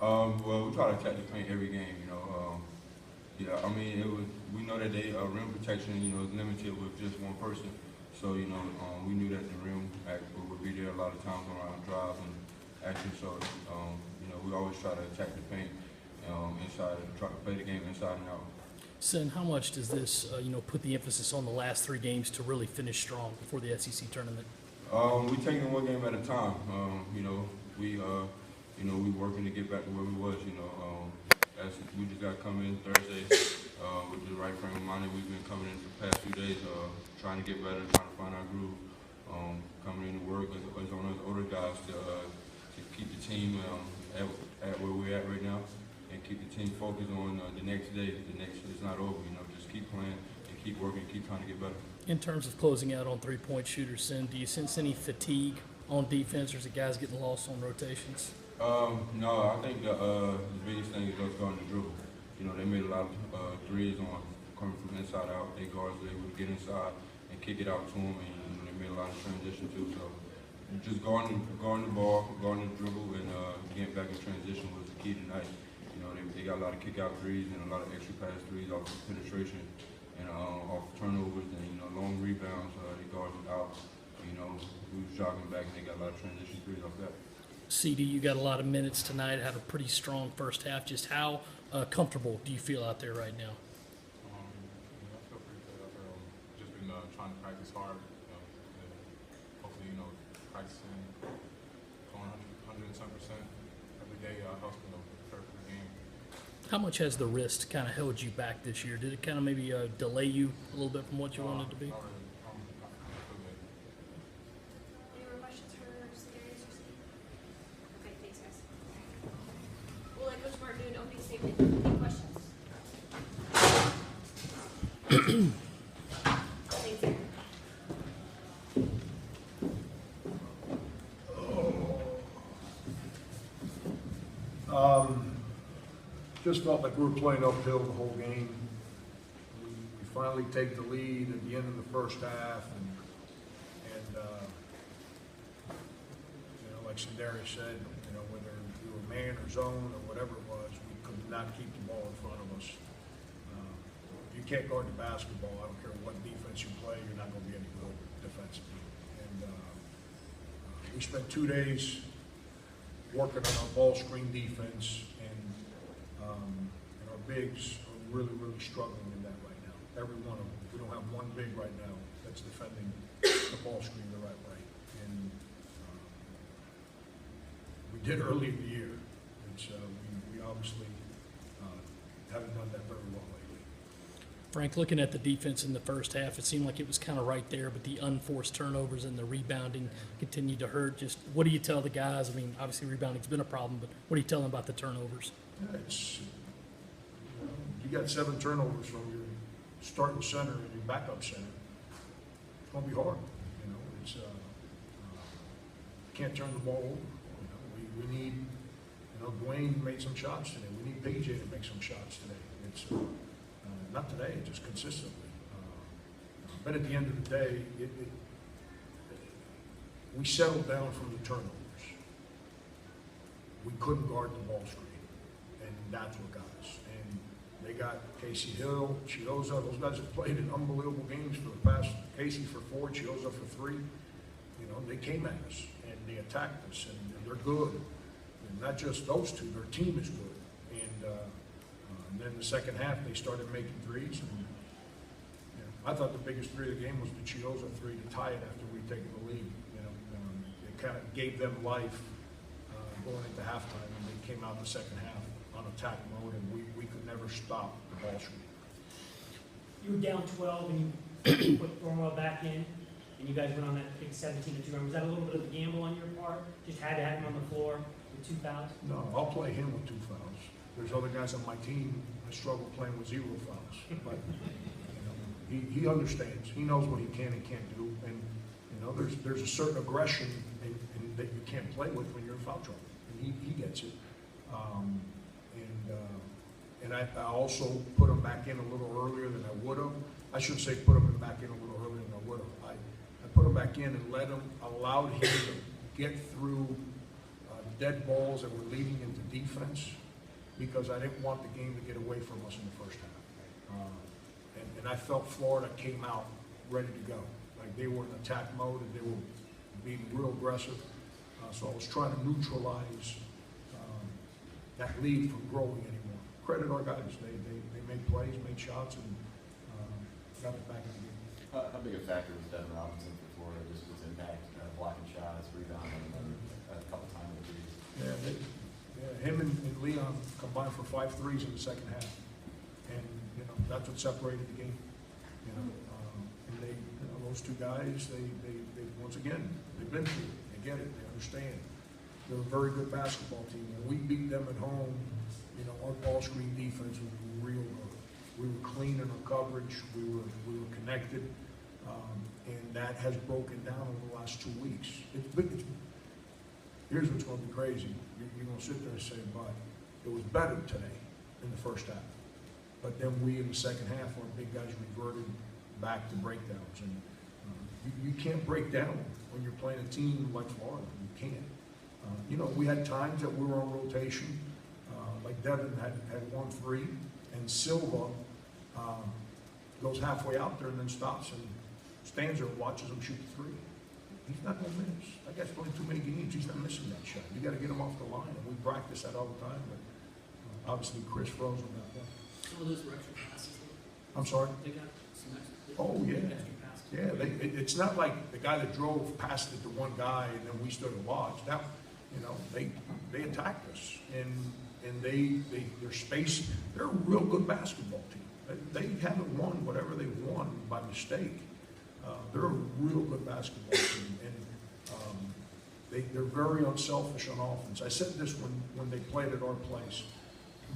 Well, we try to attack the paint every game. Yeah. I mean, we know that they rim protection, is limited with just one person. So we knew that the rim act would be there a lot of times on our drives and action. So we always try to attack the paint inside, and try to play the game inside and out. Sin, how much does this, put the emphasis on the last three games to really finish strong before the SEC tournament? We taking one game at a time. We working to get back to where we was. As we just got coming in Thursday with the right frame of mind. We've been coming in for the past few days, trying to get better, trying to find our groove. Coming in to work as on us older guys to keep the team at where we're at right now, and keep the team focused on the next day. The next is not over. Just keep playing and keep working, keep trying to get better. In terms of closing out on three-point shooters, Sin, do you sense any fatigue on defense, or is the guys getting lost on rotations? No, I think the biggest thing is us guarding the dribble. They made a lot of threes coming from inside out. They guards were able to get inside and kick it out to them, and they made a lot of transition too. So just guarding the ball, guarding the dribble, and getting back in transition was the key tonight. They got a lot of kick-out threes and a lot of extra pass threes off of penetration and off turnovers and long rebounds. They guarded out. We was jogging back and they got a lot of transition threes off that. Sedee, you got a lot of minutes tonight, had a pretty strong first half. Just how comfortable do you feel out there right now? I feel pretty good out there. Just been trying to practice hard. And hopefully, practicing going 110% every day helps me prepare for the game. How much has the wrist kind of held you back this year? Did it kind of maybe delay you a little bit from what you wanted to be? Not really. I feel good. Any more questions for Sindarius or Sedee? Okay, thanks, guys. We'll let Coach Martin do an opening statement. Any questions? Thanks, Eric. Just felt like we were playing uphill the whole game. We finally take the lead at the end of the first half, and like Sindarius said, whether we were man or zone or whatever it was, we could not keep the ball in front of us. You can't guard the basketball. I don't care what defense you play, you're not going to be any good defensively. And we spent 2 days working on our ball screen defense, and our bigs are really, really struggling in that right now. Every one of them. We don't have one big right now that's defending the ball screen the right way. And we did early in the year, and so we obviously haven't done that very well lately. Frank, looking at the defense in the first half, it seemed like it was kind of right there, but the unforced turnovers and the rebounding continued to hurt. Just what do you tell the guys? I mean, obviously rebounding's been a problem, but what do you tell them about the turnovers? It's, you got 7 turnovers from your starting center and your backup center. It's going to be hard. It's can't turn the ball over. We need, Dwayne made some shots today. We need PJ to make some shots today. It's not today, just consistently. But at the end of the day, we settled down from the turnovers. We couldn't guard the ball screen, and that's what got us. And they got Casey Hill, Chioza. Those guys have played in unbelievable games for the past. Casey for 4, Chioza for 3. They came at us and they attacked us, and they're good. And not just those two, their team is good. And then the second half, they started making threes. And I thought the biggest three of the game was the Chioza 3 to tie it after we'd taken the lead. It kind of gave them life going into halftime, and they came out the second half on attack mode, and we could never stop the ball screen. You were down 12 and you put Thornwell back in, and you guys went on that big 17-2 run. Was that a little bit of a gamble on your part? Just had to have him on the floor with 2 fouls? No, I'll play him with 2 fouls. There's other guys on my team I struggle playing with 0 fouls. But he understands. He knows what he can and can't do. And there's a certain aggression that you can't play with when you're in foul trouble. And he gets it. And I also put him back in a little earlier than I would have. I should say put him back in a little earlier than I would have. I put him back in and allowed him to get through dead balls that were leading into defense because I didn't want the game to get away from us in the first half. And I felt Florida came out ready to go. Like they were in attack mode and they were being real aggressive. So I was trying to neutralize that lead from growing anymore. Credit our guys. They made plays, made shots, and got it back in the game. How big a factor was Devin Robinson for Florida, just his impact, blocking shots, rebounding, and a couple times with threes? Him and Leon combined for 5 threes in the second half. And, you know, that's what separated the game. You know, and they, you know, those two guys, they once again, they've been through it. They get it. They understand. They're a very good basketball team. When we beat them at home, you know, our ball screen defense was real good. We were clean in our coverage. We were connected. And that has broken down over the last 2 weeks. Here's what's going to be crazy. You're going to sit there and say, but it was better today in the first half. But then we, in the second half, our big guys reverted back to breakdowns. And you can't break down when you're playing a team like Florida. You can't. You know, we had times that we were on rotation. Like Devin had 1 3, and Silva goes halfway out there and then stops and stands there and watches him shoot the 3. He's not going to miss. That guy's playing too many games. He's not missing that shot. You got to get him off the line, and we practice that all the time. But obviously, Chris froze on that one. Some of those were extra passes. I'm sorry. They got some extra. Oh yeah, Extra passes. yeah. It's not like the guy that drove passed it to one guy and then we stood and watched. That, you know, they attacked us and their space. They're a real good basketball team. They haven't won whatever they've won by mistake. They're a real good basketball team, and they're very unselfish on offense. I said this when they played at our place.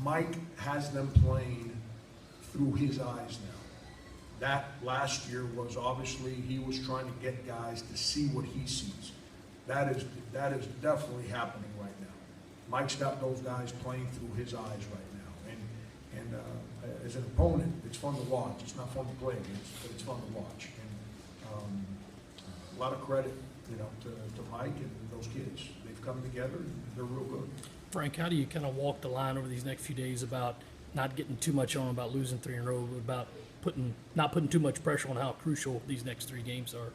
Mike has them playing through his eyes now. That last year was obviously he was trying to get guys to see what he sees. That is definitely happening right now. Mike's got those guys playing through his eyes right now, and as an opponent, it's fun to watch. It's not fun to play against, but it's fun to watch. And a lot of credit, you know, to Mike and those kids. They've come together and they're real good. Frank, how do you kind of walk the line over these next few days about not getting too much on about losing 3 in a row, but about not putting too much pressure on how crucial these next 3 games are?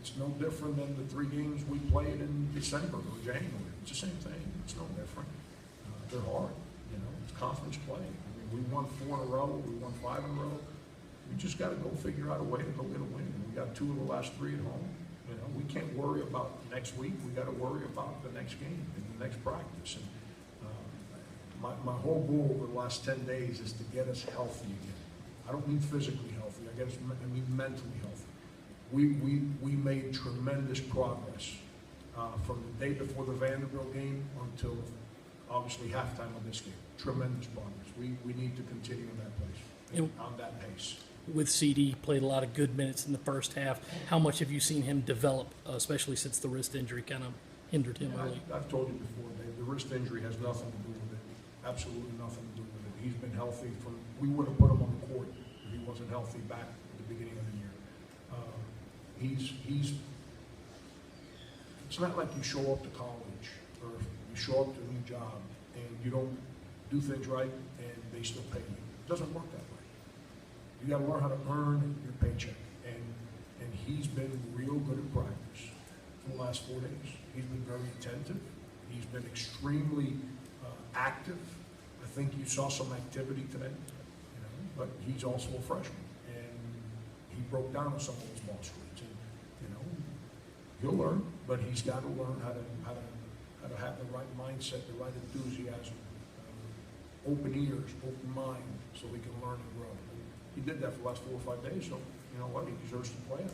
It's no different than the 3 games we played in December or January. It's the same thing. It's no different. They're hard. You know, it's conference play. I mean, we won 4 in a row. We won 5 in a row. We just got to go figure out a way to go get a win. We got 2 of the last 3 at home. You know, we can't worry about next week. We got to worry about the next game and the next practice. And my whole goal over the last 10 days is to get us healthy again. I don't mean physically healthy. I mean mentally healthy. We made tremendous progress from the day before the Vanderbilt game until obviously halftime of this game. Tremendous progress. We need to continue in that place, on that pace. With Sedee, played a lot of good minutes in the first half. How much have you seen him develop, especially since the wrist injury kind of hindered him early? I've told you before, Dave, the wrist injury has nothing to do with it. Absolutely nothing to do with it. He's been healthy we would have put him on the court if he wasn't healthy back at the beginning of the year. It's not like you show up to college or you show up to a new job and you don't do things right and they still pay you. It doesn't work that way. You got to learn how to earn your paycheck, and he's been real good at practice for the last 4 days. He's been very attentive. He's been extremely active. I think you saw some activity today, you know, but he's also a freshman, and he broke down on some of those ball screens. And you know, he'll learn, but he's got to learn how to have the right mindset, the right enthusiasm, open ears, open mind, so we can learn and grow. He did that for the last 4 or 5 days, so you know what? He deserves to play.